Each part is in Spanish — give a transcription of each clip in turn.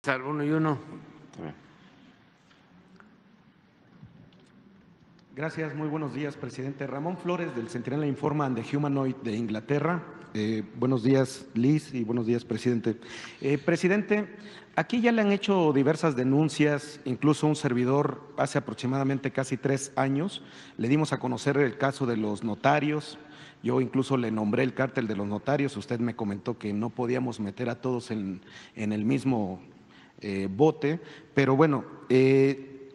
estar uno y uno. Gracias, muy buenos días, presidente. Ramón Flores, del Centinela Informa and the Humanoid de Inglaterra. Buenos días, Liz, y buenos días, presidente. Presidente, aquí ya le han hecho diversas denuncias, incluso un servidor hace aproximadamente casi 3 años. Le dimos a conocer el caso de los notarios. Yo incluso le nombré el cártel de los notarios. Usted me comentó que no podíamos meter a todos en el mismo bote, pero bueno,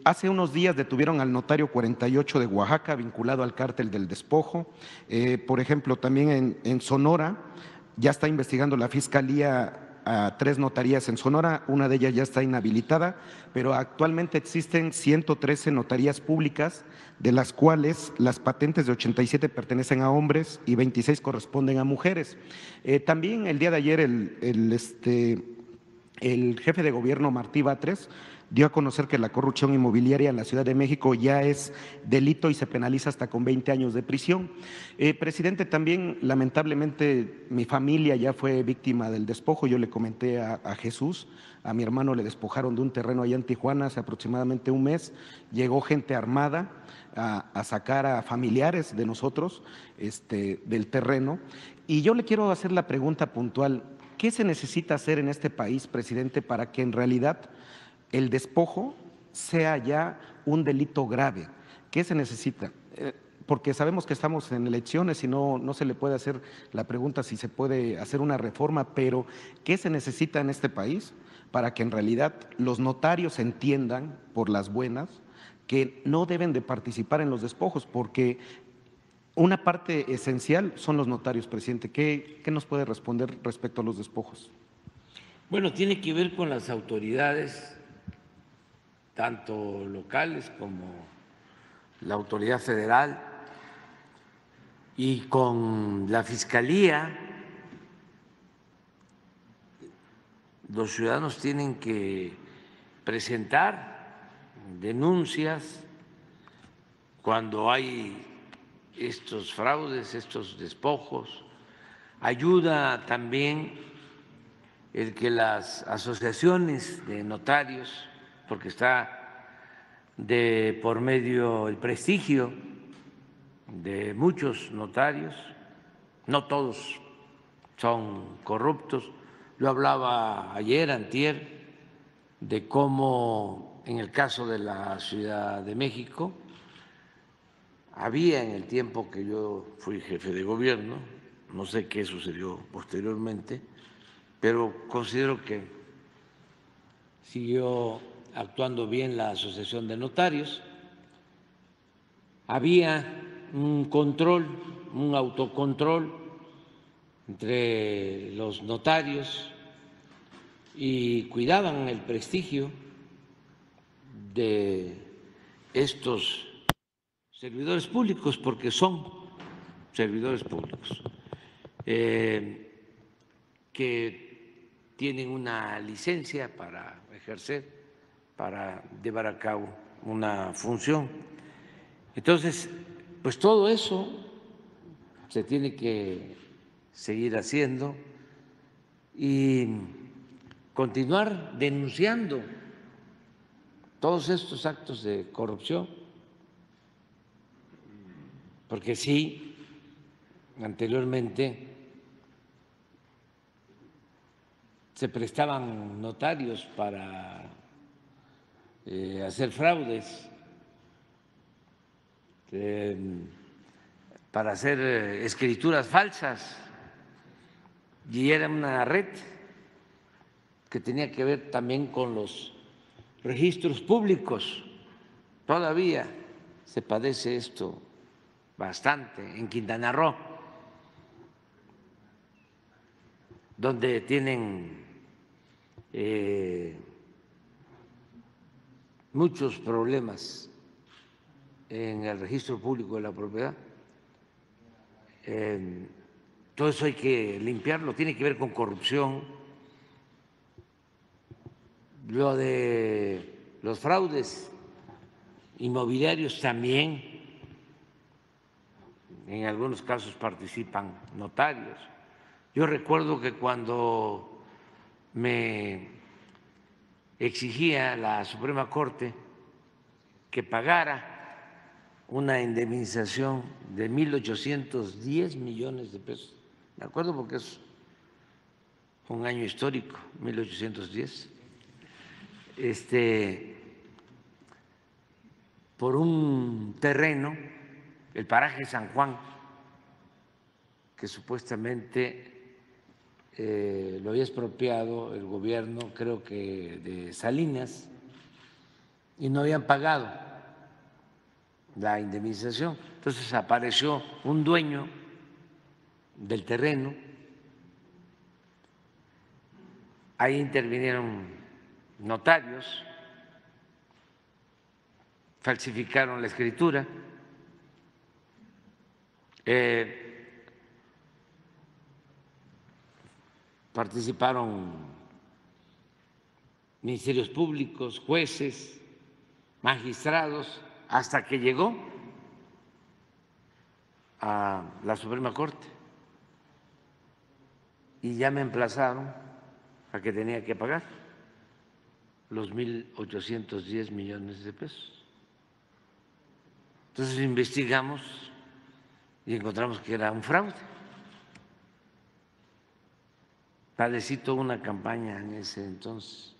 hace unos días detuvieron al notario 48 de Oaxaca, vinculado al cártel del despojo. Por ejemplo, también en Sonora ya está investigando la Fiscalía a 3 notarías en Sonora, una de ellas ya está inhabilitada, pero actualmente existen 113 notarías públicas, de las cuales las patentes de 87 pertenecen a hombres y 26 corresponden a mujeres. También el día de ayer el jefe de gobierno, Martí Batres, dio a conocer que la corrupción inmobiliaria en la Ciudad de México ya es delito y se penaliza hasta con 20 años de prisión. Presidente, también lamentablemente mi familia ya fue víctima del despojo. Yo le comenté a Jesús, a mi hermano le despojaron de un terreno allá en Tijuana hace aproximadamente un mes. Llegó gente armada a sacar a familiares de nosotros del terreno. Y yo le quiero hacer la pregunta puntual: ¿qué se necesita hacer en este país, presidente, para que en realidad el despojo sea ya un delito grave? ¿Qué se necesita? Porque sabemos que estamos en elecciones y no se le puede hacer la pregunta si se puede hacer una reforma, pero ¿qué se necesita en este país para que en realidad los notarios entiendan, por las buenas, que no deben de participar en los despojos? Porque una parte esencial son los notarios, presidente. ¿Qué nos puede responder respecto a los despojos? Bueno, tiene que ver con las autoridades, tanto locales como la autoridad federal, y con la Fiscalía. Los ciudadanos tienen que presentar denuncias cuando hay estos fraudes, estos despojos. Ayuda también el que las asociaciones de notarios, porque está de por medio el prestigio de muchos notarios, no todos son corruptos. Yo hablaba ayer, antier, de cómo en el caso de la Ciudad de México había, en el tiempo que yo fui jefe de gobierno, no sé qué sucedió posteriormente, pero considero que siguió actuando bien la Asociación de Notarios. Había un control, un autocontrol entre los notarios y cuidaban el prestigio de estos servidores públicos, porque son servidores públicos, que tienen una licencia para ejercer, para llevar a cabo una función. Entonces, pues todo eso se tiene que seguir haciendo y continuar denunciando todos estos actos de corrupción, porque sí, anteriormente se prestaban notarios para hacer fraudes, para hacer escrituras falsas, y era una red que tenía que ver también con los registros públicos. Todavía se padece esto bastante en Quintana Roo, donde tienen muchos problemas en el registro público de la propiedad. Todo eso hay que limpiarlo, tiene que ver con corrupción. Lo de los fraudes inmobiliarios también, en algunos casos participan notarios. Yo recuerdo que cuando me exigía la Suprema Corte que pagara una indemnización de 1.810 millones de pesos. Me acuerdo porque es un año histórico, 1810. Por un terreno, el paraje San Juan, que supuestamente lo había expropiado el gobierno, creo que de Salinas, y no habían pagado la indemnización. Entonces apareció un dueño del terreno, ahí intervinieron notarios, falsificaron la escritura, participaron ministerios públicos, jueces, magistrados, hasta que llegó a la Suprema Corte y ya me emplazaron a que tenía que pagar los 1.810 millones de pesos. Entonces investigamos y encontramos que era un fraude. Padecí toda una campaña en ese entonces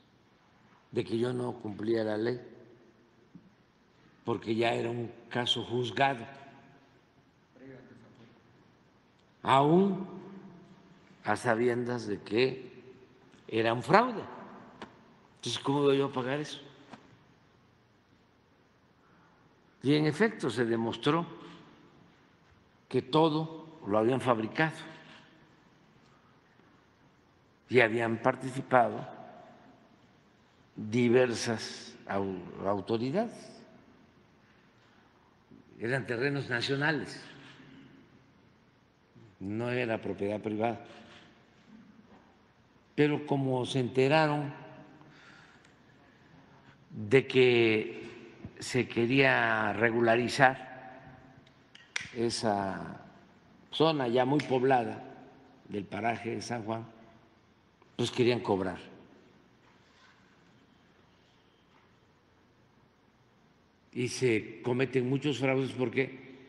de que yo no cumplía la ley, porque ya era un caso juzgado, aún a sabiendas de que era un fraude. Entonces, ¿cómo voy yo a pagar eso? Y en efecto se demostró que todo lo habían fabricado y habían participado diversas autoridades. Eran terrenos nacionales, no era propiedad privada. Pero como se enteraron de que se quería regularizar esa zona ya muy poblada del paraje de San Juan, pues querían cobrar. Y se cometen muchos fraudes porque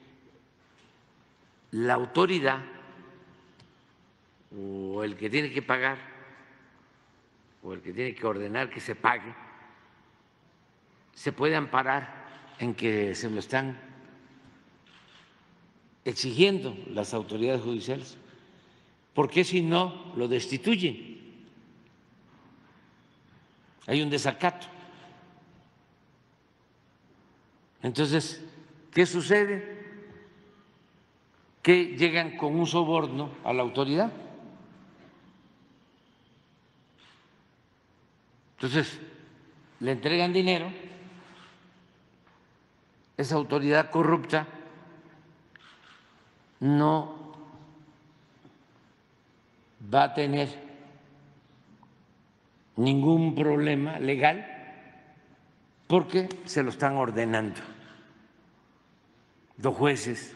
la autoridad o el que tiene que pagar o el que tiene que ordenar que se pague se puede amparar en que se lo están exigiendo las autoridades judiciales, porque si no lo destituyen. Hay un desacato. Entonces, ¿qué sucede? Que llegan con un soborno a la autoridad. Entonces, le entregan dinero, esa autoridad corrupta no va a tener ningún problema legal porque se lo están ordenando los jueces,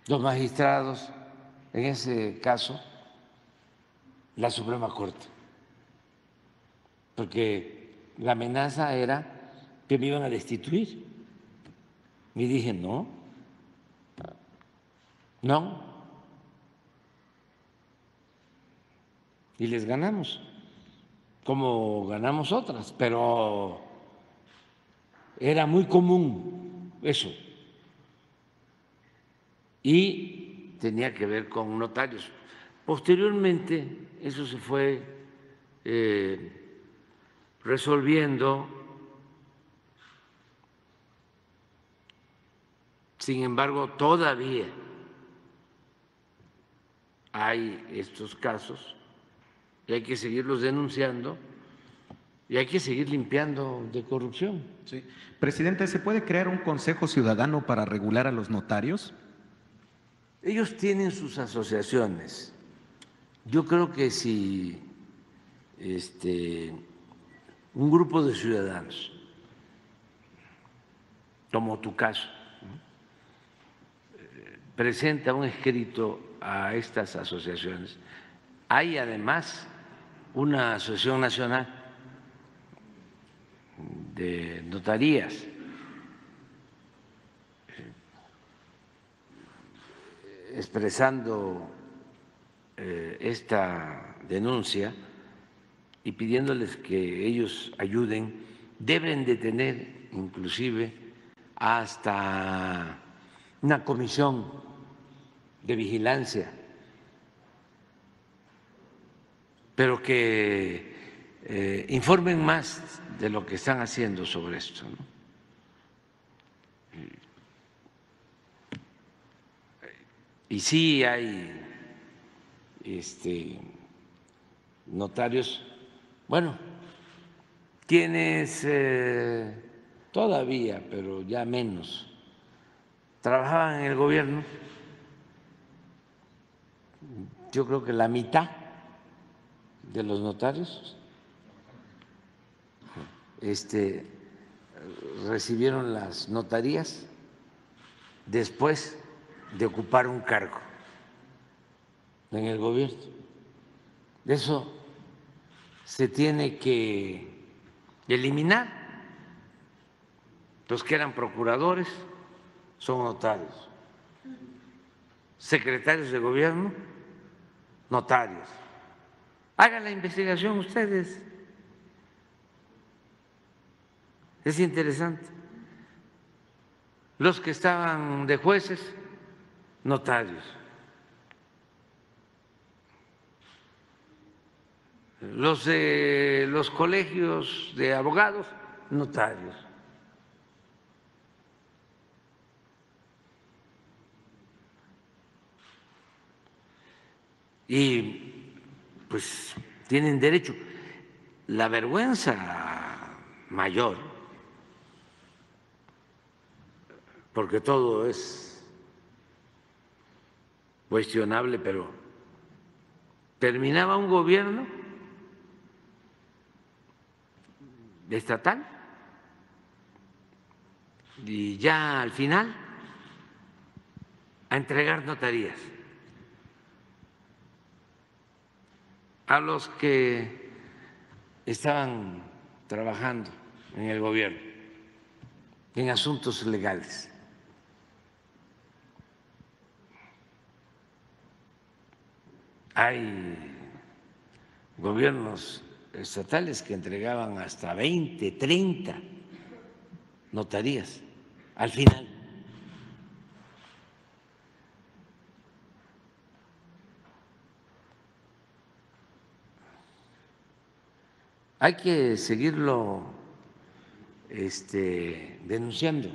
los magistrados, en ese caso la Suprema Corte, porque la amenaza era que me iban a destituir. Y dije, no, y les ganamos, como ganamos otras, pero era muy común eso. Y tenía que ver con notarios. Posteriormente eso se fue resolviendo. Sin embargo, todavía hay estos casos y hay que seguirlos denunciando y hay que seguir limpiando de corrupción. Sí. Presidente, ¿se puede crear un consejo ciudadano para regular a los notarios? Ellos tienen sus asociaciones. Yo creo que si un grupo de ciudadanos, como tu caso, presenta un escrito a estas asociaciones, hay además una asociación nacional de notarías expresando esta denuncia y pidiéndoles que ellos ayuden. Deben de tener inclusive hasta una comisión de vigilancia, pero que informen más de lo que están haciendo sobre esto, ¿no? Y sí hay notarios, bueno, quienes todavía, pero ya menos, trabajaban en el gobierno. Yo creo que la mitad de los notarios recibieron las notarías después de ocupar un cargo en el gobierno. Eso se tiene que eliminar. Los que eran procuradores son notarios, secretarios de gobierno, notarios. Hagan la investigación ustedes. Es interesante. Los que estaban de jueces, notarios. Los de los colegios de abogados, notarios. Y pues tienen derecho. La vergüenza mayor, porque todo es cuestionable, pero terminaba un gobierno estatal y ya al final a entregar notarías a los que estaban trabajando en el gobierno en asuntos legales. Hay gobiernos estatales que entregaban hasta 20, 30 notarías al final. Hay que seguirlo denunciando.